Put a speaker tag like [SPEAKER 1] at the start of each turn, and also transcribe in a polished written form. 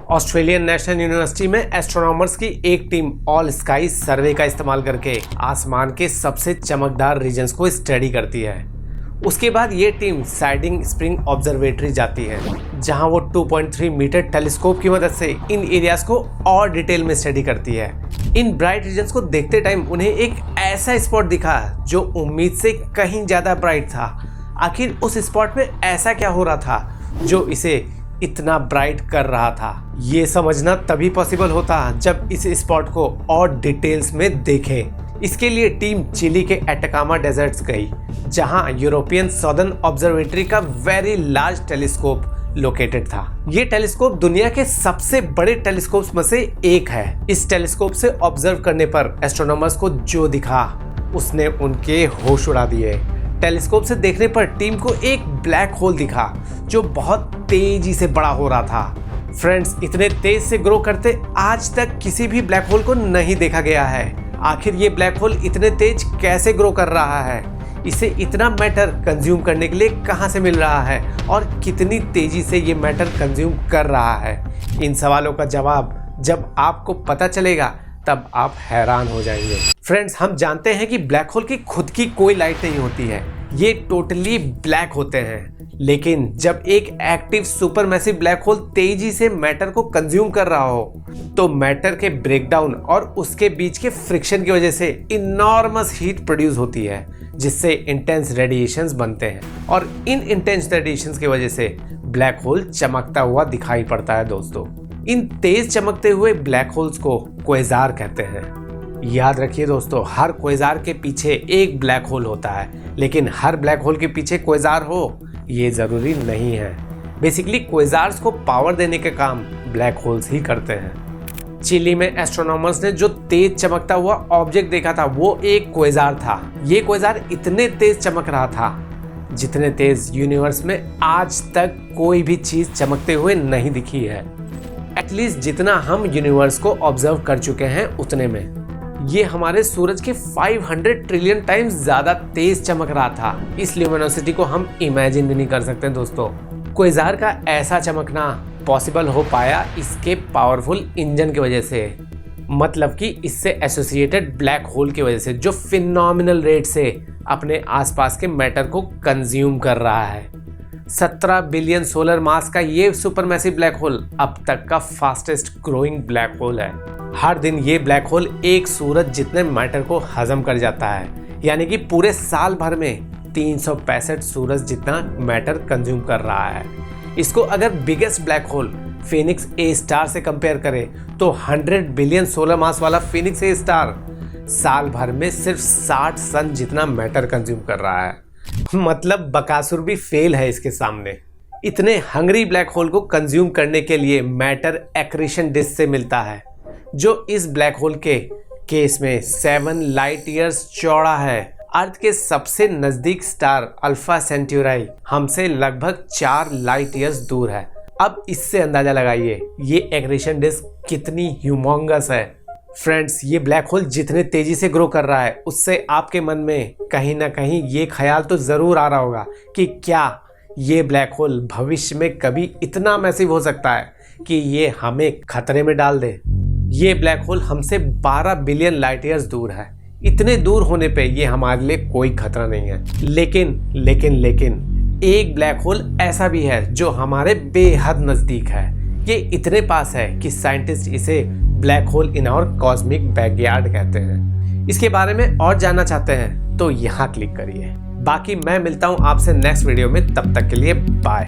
[SPEAKER 1] Australian national university में astronomers की एक टीम ऑल स्काई सर्वे का इस्तेमाल करके आसमान के सबसे चमकदार रीजन्स को स्टडी करती है। उसके बाद ये टीम साइडिंग स्प्रिंग ऑब्जर्वेटरी जाती है, जहां वो 2.3 मीटर टेलीस्कोप की मदद से इन एरियाज को और डिटेल में स्टडी करती है। इन ब्राइट रीजन्स को देखते टाइम उन्हें एक ऐसा स्पॉट दिखा जो उम्मीद से कहीं ज्यादा ब्राइट था। आखिर उस स्पॉट में ऐसा क्या हो रहा था जो इसे इतना ब्राइट कर रहा था? ये समझना तभी पॉसिबल होता जब इस स्पॉट को और डिटेल्स में देखें। इसके लिए टीम चिली के एटाकामा डेजर्ट्स गई, जहां यूरोपियन सदर्न ऑब्जर्वेटरी का वेरी लार्ज टेलीस्कोप लोकेटेड था। ये टेलीस्कोप दुनिया के सबसे बड़े टेलीस्कोप्स में से एक है। इस टेलीस्कोप से ऑब्जर्व करने पर एस्ट्रोनॉमर्स को जो दिखा उसने उनके होश उड़ा दिए। टेलीस्कोप से देखने पर टीम को एक ब्लैक होल दिखा जो बहुत तेजी से बड़ा हो रहा था। फ्रेंड्स, इतने तेज से ग्रो करते आज तक किसी भी ब्लैक होल को नहीं देखा गया है। आखिर ये ब्लैक होल इतने तेज कैसे ग्रो कर रहा है? इसे इतना मैटर कंज्यूम करने के लिए कहां से मिल रहा है और कितनी तेजी से ये मैटर कंज्यूम कर रहा है? इन सवालों का जवाब जब आपको पता चलेगा तब आप हैरान हो जाएंगे। फ्रेंड्स, हम जानते हैं कि ब्लैक होल की खुद की कोई लाइट नहीं होती है, ये टोटली ब्लैक होते हैं। लेकिन जब एक एक्टिव सुपरमैसिव ब्लैक होल तेजी से मैटर को कंज्यूम कर रहा हो तो मैटर के ब्रेकडाउन और उसके बीच के फ्रिक्शन की वजह से इनॉर्मस हीट प्रोड्यूस होती है, जिससे इंटेंस रेडिएशंस बनते हैं और इन इंटेंस रेडिएशंस की वजह से ब्लैक होल चमकता हुआ दिखाई पड़ता है। दोस्तों, इन तेज चमकते हुए ब्लैक होल्स को क्वेजार कहते हैं। याद रखिए दोस्तों, हर क्वेजार के पीछे एक ब्लैक होल होता है, लेकिन हर ब्लैक होल के पीछे क्वेजार हो ये जरूरी नहीं है। बेसिकली क्वेजार्स को पावर देने का काम ब्लैक होल्स ही करते हैं। चिली में एस्ट्रोनॉमर्स ने जो तेज चमकता हुआ ऑब्जेक्ट देखा था वो एक क्वेजार था। ये क्वेजार इतने तेज चमक रहा था जितने तेज यूनिवर्स में आज तक कोई भी चीज चमकते हुए नहीं दिखी है। एटलीस्ट जितना हम यूनिवर्स को ऑब्जर्व कर चुके हैं उतने में ये हमारे सूरज के 500 ट्रिलियन टाइम्स ज्यादा तेज चमक रहा था। इस ल्यूमिनोसिटी को हम इमेजिन भी नहीं कर सकते दोस्तों। क्वेजार का ऐसा चमकना पॉसिबल हो पाया इसके पावरफुल इंजन की वजह से, मतलब कि इससे एसोसिएटेड ब्लैक होल की वजह से, जो फिनोमिनल रेट से अपने आसपास के मैटर को कंज्यूम कर रहा है। 17 बिलियन सोलर मास का ये सुपरमैसिव ब्लैक होल अब तक का फास्टेस्ट ग्रोइंग ब्लैक होल है। हर दिन ये ब्लैक होल एक सूरज जितने मैटर को हजम कर जाता है, यानी कि पूरे साल भर में 365 सूरज जितना मैटर कंज्यूम कर रहा है। इसको अगर बिगेस्ट ब्लैक होल फिनिक्स ए स्टार से कंपेयर करें तो 100 बिलियन सोलर मास वाला फिनिक्स ए स्टार साल भर में सिर्फ 60 सन जितना मैटर कंज्यूम कर रहा है। मतलब बकासुर भी फेल है इसके सामने। इतने हंग्री ब्लैक होल को कंज्यूम करने के लिए मैटर एक्रीशन डिस्क से मिलता है, जो इस ब्लैक होल के केस में 7 लाइट ईयर्स चौड़ा है। अर्थ के सबसे नजदीक स्टार अल्फा सेंटुराई हमसे लगभग 4 लाइट ईयर्स दूर है। अब इससे अंदाजा लगाइए ये एक्रीशन डिस्क कितनी ह्यूमोंगस है। फ्रेंड्स, ये ब्लैक होल जितने तेजी से ग्रो कर रहा है उससे आपके मन में कहीं ना कहीं ये ख्याल तो जरूर आ रहा होगा कि क्या ये ब्लैक होल भविष्य में कभी इतना मैसिव हो सकता है कि ये हमें खतरे में डाल दे। ये ब्लैक होल हमसे 12 बिलियन लाइट ईयर्स दूर है। इतने दूर होने पे ये हमारे लिए कोई खतरा नहीं है। लेकिन एक ब्लैक होल ऐसा भी है जो हमारे बेहद नजदीक है। ये इतने पास है कि साइंटिस्ट इसे black hole in our cosmic backyard कहते हैं। इसके बारे में और जानना चाहते हैं तो यहाँ क्लिक करिए। बाकी मैं मिलता हूँ आपसे नेक्स्ट वीडियो में, तब तक के लिए बाय।